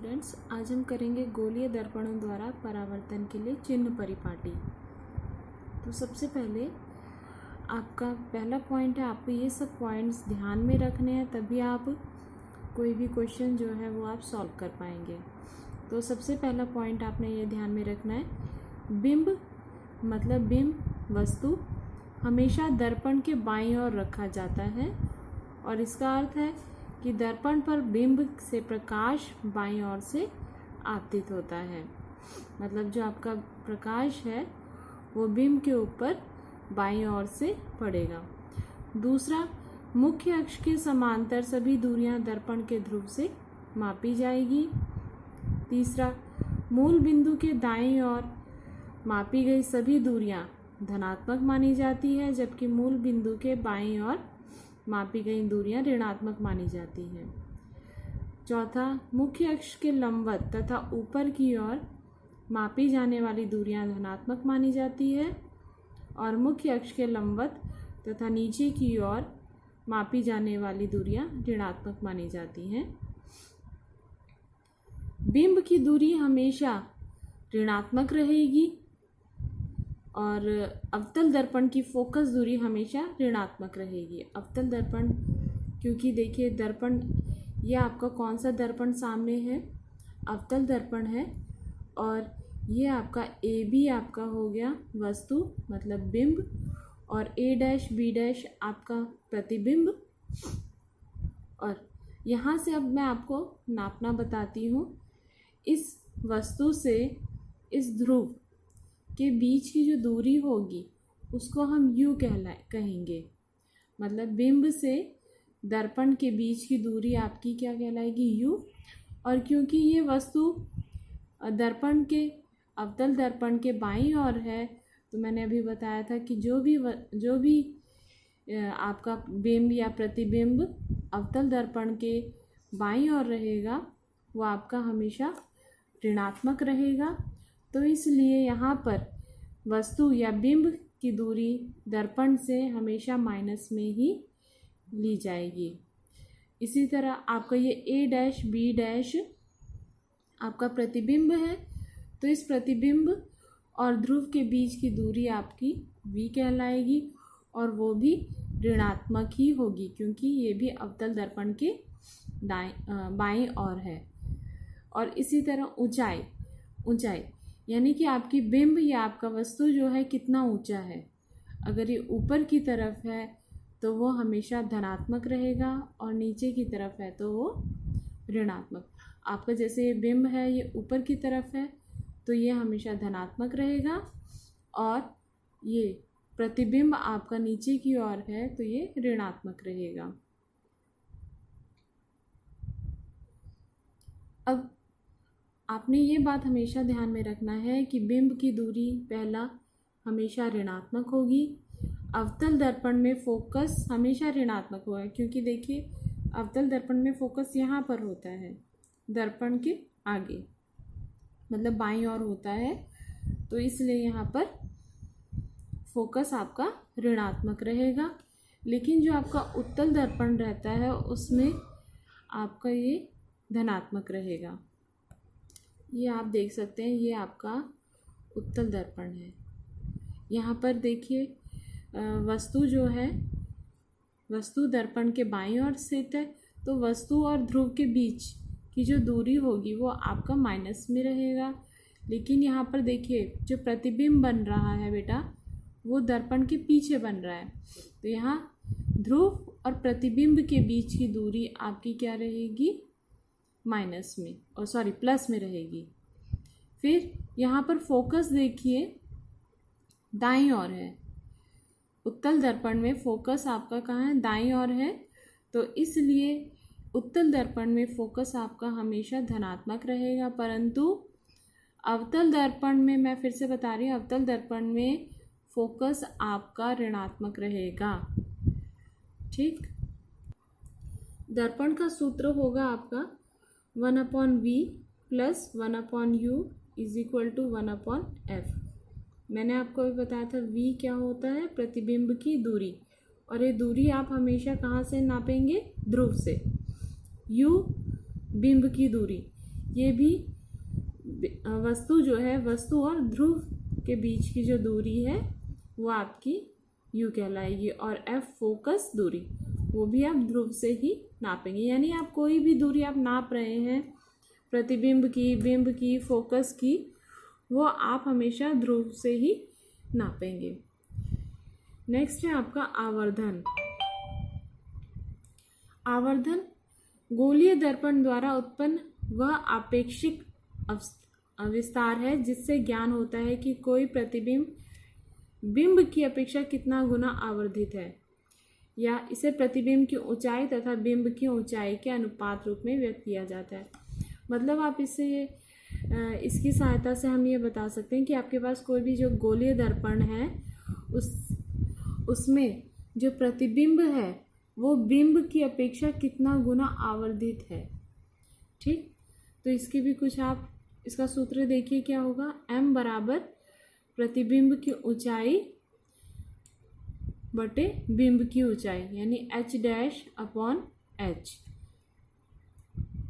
Students, आज हम करेंगे गोलीय दर्पणों द्वारा परावर्तन के लिए चिन्ह परिपाटी। तो सबसे पहले आपका पहला पॉइंट है, आपको ये सब पॉइंट्स ध्यान में रखने हैं, तभी आप कोई भी क्वेश्चन जो है वो आप सॉल्व कर पाएंगे। तो सबसे पहला पॉइंट आपने ये ध्यान में रखना है, बिंब मतलब बिंब वस्तु हमेशा दर्पण के बाईं ओर रखा जाता है और इसका अर्थ है कि दर्पण पर बिंब से प्रकाश बाईं ओर से आपतित होता है। मतलब जो आपका प्रकाश है वो बिंब के ऊपर बाईं ओर से पड़ेगा। दूसरा, मुख्य अक्ष के समांतर सभी दूरियां दर्पण के ध्रुव से मापी जाएगी। तीसरा, मूल बिंदु के दाईं ओर मापी गई सभी दूरियां धनात्मक मानी जाती है, जबकि मूल बिंदु के बाईं ओर मापी गई दूरियां ऋणात्मक मानी जाती हैं। चौथा, मुख्य अक्ष के लंबवत तथा ऊपर की ओर मापी जाने वाली दूरियां धनात्मक मानी जाती है और मुख्य अक्ष के लंबवत तथा नीचे की ओर मापी जाने वाली दूरियां ऋणात्मक मानी जाती हैं। बिंब की दूरी हमेशा ऋणात्मक रहेगी और अवतल दर्पण की फोकस दूरी हमेशा ऋणात्मक रहेगी। अवतल दर्पण, क्योंकि देखिए दर्पण, ये आपका कौन सा दर्पण सामने है, अवतल दर्पण है, और ये आपका ए बी आपका हो गया वस्तु मतलब बिंब और ए डैश बी डैश आपका प्रतिबिंब। और यहाँ से अब मैं आपको नापना बताती हूँ। इस वस्तु से इस ध्रुव के बीच की जो दूरी होगी उसको हम U कहेंगे। मतलब बिंब से दर्पण के बीच की दूरी आपकी क्या कहलाएगी, U। और क्योंकि ये वस्तु दर्पण के अवतल दर्पण के बाईं ओर है, तो मैंने अभी बताया था कि जो भी आपका बिंब या प्रतिबिंब अवतल दर्पण के बाईं ओर रहेगा वो आपका हमेशा ऋणात्मक रहेगा। तो इसलिए यहाँ पर वस्तु या बिंब की दूरी दर्पण से हमेशा माइनस में ही ली जाएगी। इसी तरह आपका ये ए डैश बी डैश आपका प्रतिबिंब है, तो इस प्रतिबिंब और ध्रुव के बीच की दूरी आपकी V कहलाएगी और वो भी ऋणात्मक ही होगी, क्योंकि ये भी अवतल दर्पण के बाईं ओर है। और इसी तरह ऊंचाई यानी कि आपकी बिंब या आपका वस्तु जो है कितना ऊंचा है। अगर ये ऊपर की तरफ है तो वो हमेशा धनात्मक रहेगा और नीचे की तरफ है तो वो ऋणात्मक। आपका जैसे ये बिंब है ये ऊपर की तरफ है तो ये हमेशा धनात्मक रहेगा, और ये प्रतिबिंब आपका नीचे की ओर है तो ये ऋणात्मक रहेगा। अब आपने ये बात हमेशा ध्यान में रखना है कि बिंब की दूरी पहला हमेशा ऋणात्मक होगी। अवतल दर्पण में फोकस हमेशा ऋणात्मक होगा, क्योंकि देखिए अवतल दर्पण में फोकस यहाँ पर होता है, दर्पण के आगे मतलब बाईं ओर होता है, तो इसलिए यहाँ पर फोकस आपका ऋणात्मक रहेगा। लेकिन जो आपका उत्तल दर्पण रहता है उसमें आपका ये धनात्मक रहेगा। ये आप देख सकते हैं, ये आपका उत्तल दर्पण है। यहाँ पर देखिए वस्तु जो है, वस्तु दर्पण के बाईं ओर स्थित है, तो वस्तु और ध्रुव के बीच की जो दूरी होगी वो आपका माइनस में रहेगा। लेकिन यहाँ पर देखिए जो प्रतिबिंब बन रहा है बेटा वो दर्पण के पीछे बन रहा है, तो यहाँ ध्रुव और प्रतिबिंब के बीच की दूरी आपकी क्या रहेगी, माइनस में, और सॉरी प्लस में रहेगी। फिर यहाँ पर फोकस देखिए दाईं ओर है, उत्तल दर्पण में फोकस आपका कहाँ है, दाईं ओर है, तो इसलिए उत्तल दर्पण में फोकस आपका हमेशा धनात्मक रहेगा। परंतु अवतल दर्पण में, मैं फिर से बता रही हूँ, अवतल दर्पण में फोकस आपका ऋणात्मक रहेगा। ठीक, दर्पण का सूत्र होगा आपका 1/V plus 1/U is equal to 1/F। मैंने आपको अभी बताया था V क्या होता है, प्रतिबिंब की दूरी, और ये दूरी आप हमेशा कहाँ से नापेंगे, ध्रुव से। U बिंब की दूरी, ये भी वस्तु जो है, वस्तु और ध्रुव के बीच की जो दूरी है वो आपकी यू कहलाएगी। और एफ फोकस दूरी, वो भी आप ध्रुव से ही नापेंगे। यानी आप कोई भी दूरी आप नाप रहे हैं, प्रतिबिंब की, बिंब की, फोकस की, वो आप हमेशा ध्रुव से ही नापेंगे। नेक्स्ट है आपका आवर्धन। आवर्धन गोलीय दर्पण द्वारा उत्पन्न वह आपेक्षिक विस्तार है जिससे ज्ञान होता है कि कोई प्रतिबिंब बिंब की अपेक्षा कितना गुना आवर्धित है, या इसे प्रतिबिंब की ऊंचाई तथा बिंब की ऊंचाई के अनुपात रूप में व्यक्त किया जाता है। मतलब आप इसकी सहायता से हम ये बता सकते हैं कि आपके पास कोई भी जो गोलीय दर्पण है उसमें जो प्रतिबिंब है वो बिंब की अपेक्षा कितना गुना आवर्धित है। ठीक, तो इसकी भी कुछ आप इसका सूत्र देखिए क्या होगा। m बराबर प्रतिबिंब की ऊंचाई बटे बिंब की ऊंचाई, यानी h डैश अपॉन h,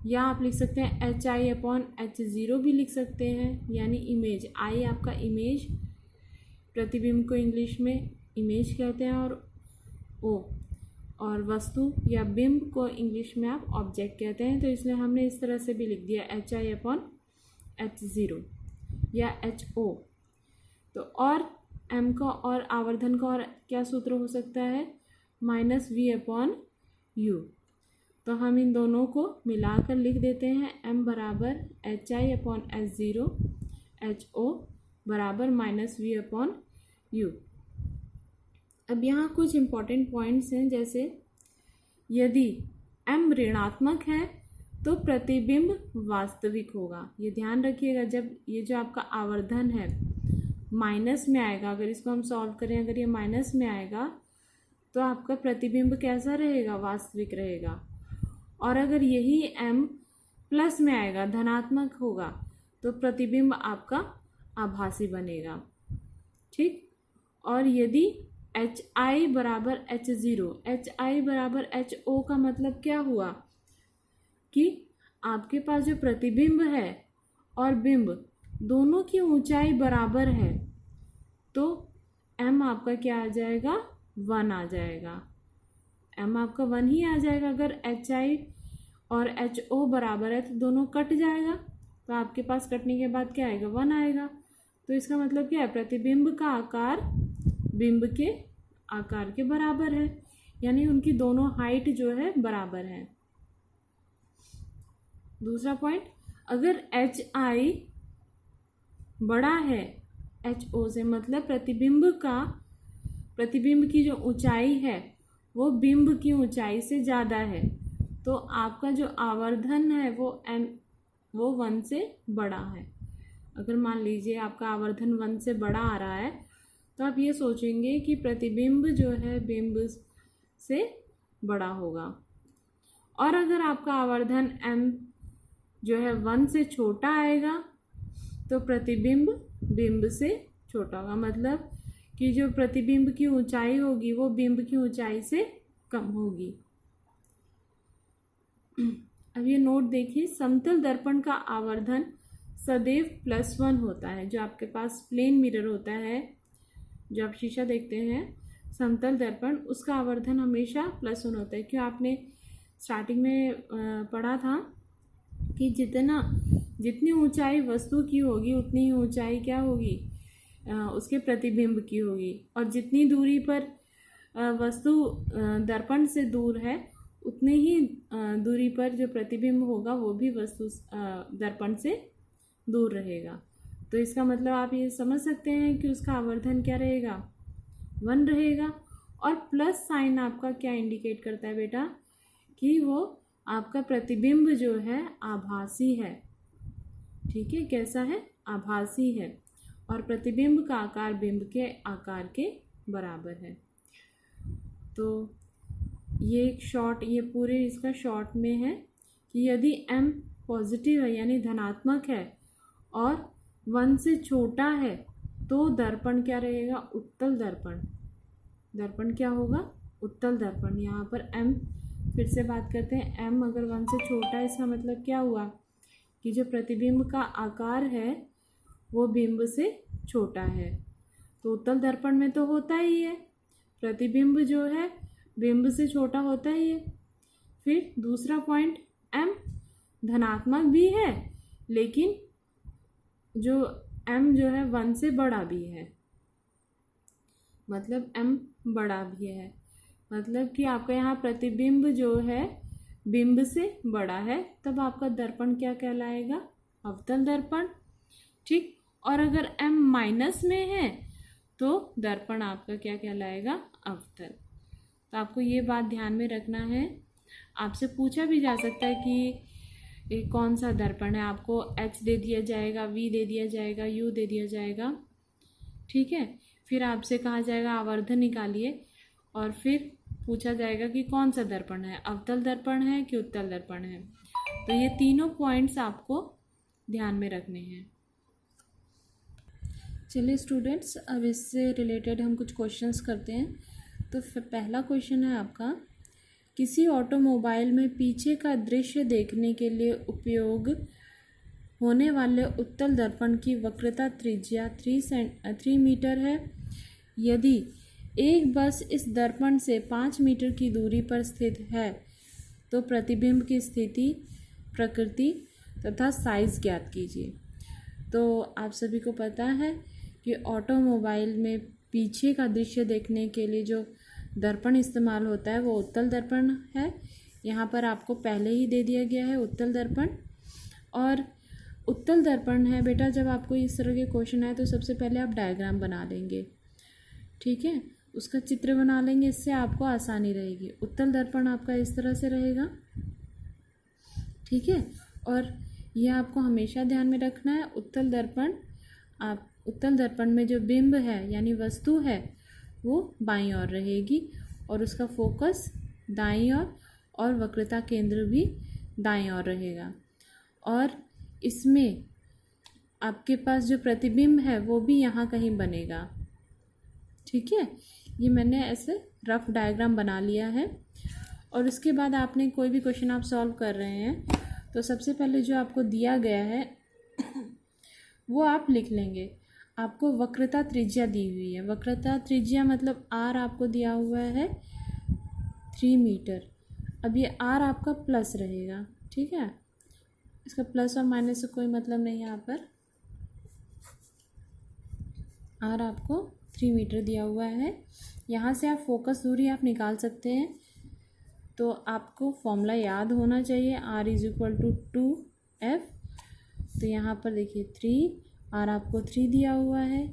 या आप लिख सकते हैं HI अपॉन H0 भी लिख सकते हैं, यानी इमेज। I आपका इमेज, प्रतिबिंब को इंग्लिश में इमेज कहते हैं, और वस्तु या बिंब को इंग्लिश में आप ऑब्जेक्ट कहते हैं। तो इसलिए हमने इस तरह से भी लिख दिया HI अपॉन H0 या HO। तो और m का और आवर्धन का और क्या सूत्र हो सकता है, -v अपॉन u। तो हम इन दोनों को मिलाकर लिख देते हैं, m बराबर HI अपॉन H0, HO बराबर -v अपॉन u। अब यहाँ कुछ इम्पॉर्टेंट पॉइंट्स हैं, जैसे यदि m ऋणात्मक है तो प्रतिबिंब वास्तविक होगा। ये ध्यान रखिएगा, जब ये जो आपका आवर्धन है माइनस में आएगा, अगर इसको हम सॉल्व करें, अगर ये माइनस में आएगा तो आपका प्रतिबिंब कैसा रहेगा, वास्तविक रहेगा। और अगर यही m प्लस में आएगा, धनात्मक होगा, तो प्रतिबिंब आपका आभासी बनेगा। ठीक, और यदि HI बराबर H0, HI बराबर HO का मतलब क्या हुआ कि आपके पास जो प्रतिबिंब है और बिंब दोनों की ऊंचाई बराबर है, तो m आपका क्या आ जाएगा, 1 आ जाएगा। m आपका 1 ही आ जाएगा। अगर HI और HO बराबर है तो दोनों कट जाएगा, तो आपके पास कटने के बाद क्या आएगा, 1 आएगा। तो इसका मतलब क्या है, प्रतिबिंब का आकार बिंब के आकार के बराबर है, यानी उनकी दोनों हाइट जो है बराबर है। दूसरा पॉइंट, अगर HI बड़ा है HO से, मतलब प्रतिबिंब की जो ऊंचाई है वो बिंब की ऊंचाई से ज़्यादा है, तो आपका जो आवर्धन है वो 1 से बड़ा है। अगर मान लीजिए आपका आवर्धन 1 से बड़ा आ रहा है, तो आप ये सोचेंगे कि प्रतिबिंब जो है बिंब से बड़ा होगा। और अगर आपका आवर्धन m जो है 1 से छोटा आएगा, तो प्रतिबिंब बिंब से छोटा होगा, मतलब कि जो प्रतिबिंब की ऊंचाई होगी वो बिंब की ऊंचाई से कम होगी। अब ये नोट देखिए, समतल दर्पण का आवर्धन सदैव +1 होता है। जो आपके पास प्लेन मिरर होता है, जो आप शीशा देखते हैं, समतल दर्पण, उसका आवर्धन हमेशा +1 होता है। क्यों, आपने स्टार्टिंग में पढ़ा था कि जितनी ऊंचाई वस्तु की होगी उतनी ही ऊंचाई क्या होगी, उसके प्रतिबिंब की होगी। और जितनी दूरी पर वस्तु दर्पण से दूर है, उतनी ही दूरी पर जो प्रतिबिंब होगा वो भी वस्तु दर्पण से दूर रहेगा। तो इसका मतलब आप ये समझ सकते हैं कि उसका आवर्धन क्या रहेगा, 1 रहेगा। और प्लस साइन आपका क्या इंडिकेट करता है बेटा, कि वो आपका प्रतिबिंब जो है आभासी है। ठीक है, कैसा है, आभासी है, और प्रतिबिंब का आकार बिंब के आकार के बराबर है। तो ये एक शॉर्ट, ये पूरे इसका शॉर्ट में है कि यदि m पॉजिटिव है यानी धनात्मक है और 1 से छोटा है, तो दर्पण क्या रहेगा, उत्तल दर्पण। दर्पण क्या होगा, उत्तल दर्पण। यहाँ पर m फिर से बात करते हैं, m अगर 1 से छोटा है, इसका मतलब क्या हुआ कि जो प्रतिबिंब का आकार है वो बिंब से छोटा है। तो उत्तल दर्पण में तो होता ही है, प्रतिबिंब जो है बिंब से छोटा होता ही है। फिर दूसरा पॉइंट, m धनात्मक भी है लेकिन जो m जो है 1 से बड़ा भी है, मतलब m बड़ा भी है, मतलब कि आपका यहाँ प्रतिबिंब जो है बिंब से बड़ा है, तब आपका दर्पण क्या कहलाएगा? अवतल दर्पण। ठीक, और अगर m माइनस में है तो दर्पण आपका क्या कहलाएगा? अवतल। तो आपको ये बात ध्यान में रखना है। आपसे पूछा भी जा सकता है कि ये कौन सा दर्पण है, आपको h दे दिया जाएगा, v दे दिया जाएगा, u दे दिया जाएगा। ठीक है, फिर आपसे कहा जाएगा आवर्धन निकालिए और फिर पूछा जाएगा कि कौन सा दर्पण है, अवतल दर्पण है कि उत्तल दर्पण है। तो ये तीनों पॉइंट्स आपको ध्यान में रखने हैं। चलिए स्टूडेंट्स, अब इससे रिलेटेड हम कुछ क्वेश्चंस करते हैं। तो फिर पहला क्वेश्चन है आपका, किसी ऑटोमोबाइल में पीछे का दृश्य देखने के लिए उपयोग होने वाले उत्तल दर्पण की वक्रता त्रिज्या 3 मीटर है। यदि एक बस इस दर्पण से 5 मीटर की दूरी पर स्थित है तो प्रतिबिंब की स्थिति, प्रकृति तथा साइज ज्ञात कीजिए। तो आप सभी को पता है कि ऑटोमोबाइल में पीछे का दृश्य देखने के लिए जो दर्पण इस्तेमाल होता है वो उत्तल दर्पण है। यहाँ पर आपको पहले ही दे दिया गया है उत्तल दर्पण। और उत्तल दर्पण है बेटा, जब आपको इस तरह के क्वेश्चन आए तो सबसे पहले आप डायग्राम बना लेंगे, ठीक है, उसका चित्र बना लेंगे, इससे आपको आसानी रहेगी। उत्तल दर्पण आपका इस तरह से रहेगा, ठीक है। और यह आपको हमेशा ध्यान में रखना है, उत्तल दर्पण में जो बिंब है यानी वस्तु है वो बाईं ओर रहेगी और उसका फोकस दाईं ओर और वक्रता केंद्र भी दाईं ओर रहेगा। और इसमें आपके पास जो प्रतिबिंब है वो भी यहाँ कहीं बनेगा, ठीक है। ये मैंने ऐसे रफ डायग्राम बना लिया है। और उसके बाद आपने कोई भी क्वेश्चन आप सॉल्व कर रहे हैं तो सबसे पहले जो आपको दिया गया है वो आप लिख लेंगे। आपको वक्रता त्रिज्या दी हुई है, वक्रता त्रिज्या मतलब r आपको दिया हुआ है 3 मीटर। अब ये r आपका प्लस रहेगा, ठीक है, इसका प्लस और माइनस से कोई मतलब नहीं है। यहाँ पर r आपको 3 मीटर दिया हुआ है। यहाँ से आप फोकस दूरी आप निकाल सकते हैं। तो आपको फॉर्मूला याद होना चाहिए, r = 2f। तो यहाँ पर देखिए 3, r आपको 3 दिया हुआ है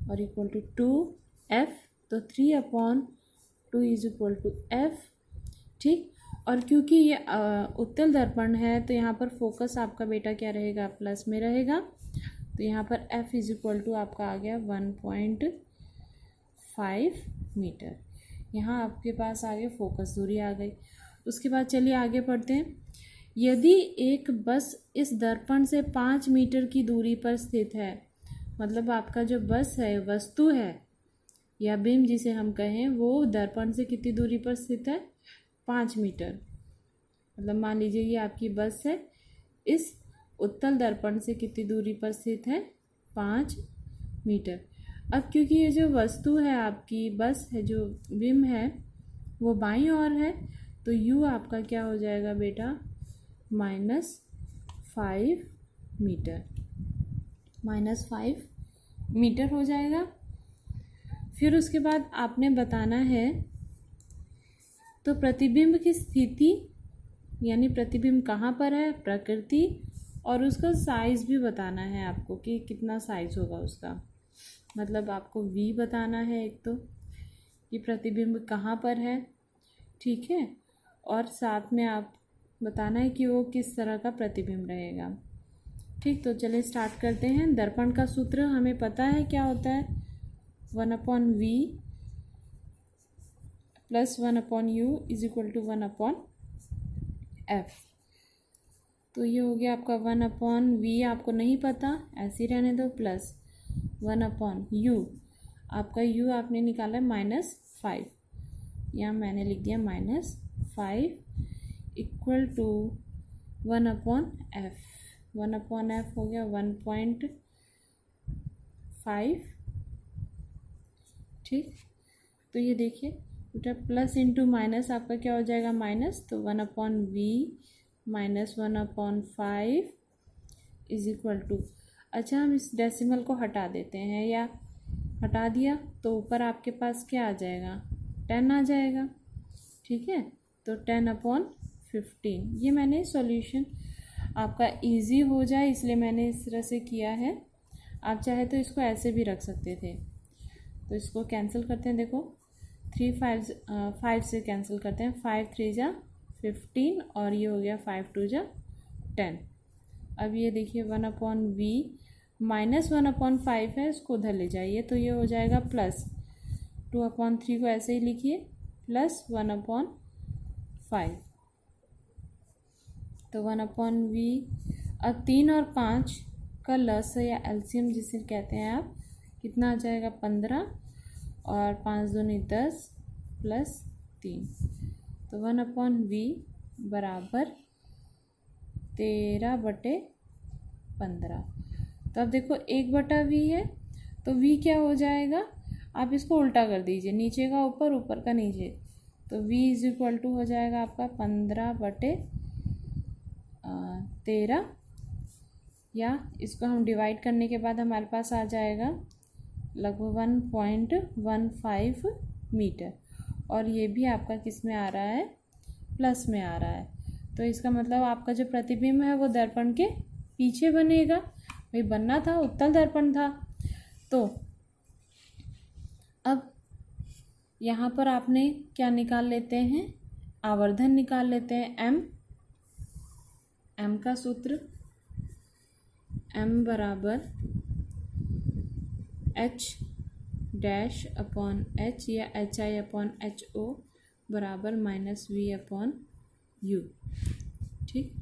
और = 2f, तो 3/2 = f, ठीक। और क्योंकि ये उत्तल दर्पण है तो यहाँ पर फोकस आपका बेटा क्या रहेगा? प्लस में रहेगा। तो यहाँ पर f = आपका आ गया 1.5 मीटर। यहाँ आपके पास आगे फोकस दूरी आ गई। उसके बाद चलिए आगे पढ़ते हैं। यदि एक बस इस दर्पण से 5 मीटर की दूरी पर स्थित है, मतलब आपका जो बस है, वस्तु है या बिंब जिसे हम कहें, वो दर्पण से कितनी दूरी पर स्थित है? 5 मीटर। मतलब मान लीजिए ये आपकी बस है, इस उत्तल दर्पण से कितनी दूरी पर स्थित है? 5 मीटर। अब क्योंकि ये जो वस्तु है आपकी, बस है, जो बिंब है वो बाईं ओर है, तो u आपका क्या हो जाएगा बेटा? -5 मीटर, -5 मीटर हो जाएगा। फिर उसके बाद आपने बताना है तो प्रतिबिंब की स्थिति यानी प्रतिबिंब कहाँ पर है, प्रकृति, और उसका साइज़ भी बताना है आपको कि कितना साइज़ होगा उसका। मतलब आपको v बताना है एक तो कि प्रतिबिंब कहाँ पर है, ठीक है, और साथ में आप बताना है कि वो किस तरह का प्रतिबिंब रहेगा, ठीक। तो चलिए स्टार्ट करते हैं। दर्पण का सूत्र हमें पता है क्या होता है, 1/v + 1/u = 1/f। तो ये हो गया आपका 1/v, आपको नहीं पता ऐसे ही रहने दो, प्लस 1/u, आपका u आपने निकाला है -5, यहाँ मैंने लिख दिया -5 = 1/f। 1/f हो गया 1.5। ठीक, तो ये देखिए बेटा प्लस इंटू माइनस आपका क्या हो जाएगा माइनस, तो 1/v minus 1/5 is equal to, अच्छा हम इस डेसिमल को हटा देते हैं, या हटा दिया तो ऊपर आपके पास क्या आ जाएगा 10 आ जाएगा। ठीक है, तो 10/15। ये मैंने सॉल्यूशन आपका इजी हो जाए इसलिए मैंने इस तरह से किया है। आप चाहे तो इसको ऐसे भी रख सकते थे। तो इसको कैंसिल करते हैं, देखो 5 से कैंसिल करते हैं, 5 3 जा 15 और ये हो गया 5 2 जा 10। अब ये देखिए 1/v माइनस 1/5 है, इसको उधर ले जाइए तो ये हो जाएगा प्लस 2/3 को ऐसे ही लिखिए प्लस 1/5। तो 1/v। अब 3 और 5 का लस या एलसीएम जिसे कहते हैं आप, कितना आ जाएगा 15 और 5 दूनी 10 प्लस 3। तो 1/v बराबर 13/15। तो अब देखो 1/v है तो v क्या हो जाएगा, आप इसको उल्टा कर दीजिए, नीचे का ऊपर ऊपर का नीचे, तो v इज इक्वल टू हो जाएगा आपका 15/13, या इसको हम डिवाइड करने के बाद हमारे पास आ जाएगा लगभग 1.15 मीटर, और ये भी आपका किस में आ रहा है प्लस में आ रहा है। तो इसका मतलब आपका जो प्रतिबिंब है वो दर्पण के पीछे बनेगा, भाई बनना था उत्तल दर्पण था। तो अब यहाँ पर आपने क्या निकाल लेते हैं, आवर्धन निकाल लेते हैं m का सूत्र m बराबर h-h या hi/ho बराबर -v/u। ठीक,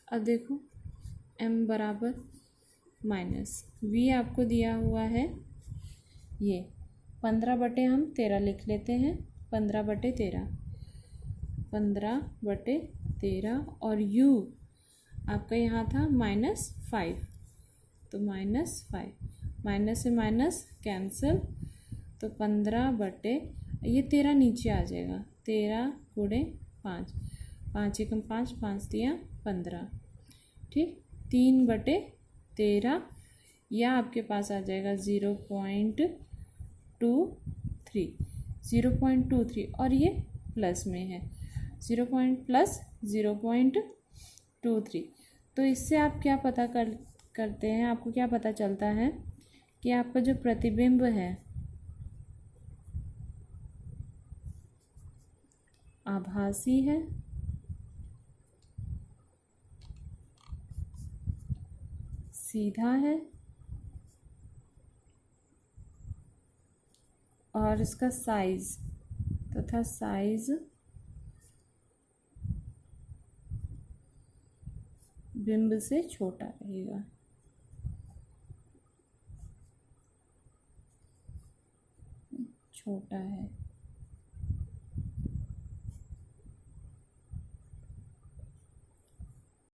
अब देखो m बराबर माइनस v आपको दिया हुआ है, ये 15/13 लिख लेते हैं, 15/13 और u आपका यहाँ था -5, तो -5, माइनस से माइनस कैंसिल, तो 15 ये 13 नीचे आ जाएगा, 13 गुणे 5, 5 एकम 5, 5 दिया 15। ठीक, 3/13 या आपके पास आ जाएगा 0.23 और ये प्लस में है 0.23। तो इससे आप क्या पता करते हैं, आपको क्या पता चलता है कि आपका जो प्रतिबिंब है आभासी है, सीधा है और इसका साइज तथा साइज बिंब से छोटा रहेगा। छोटा है।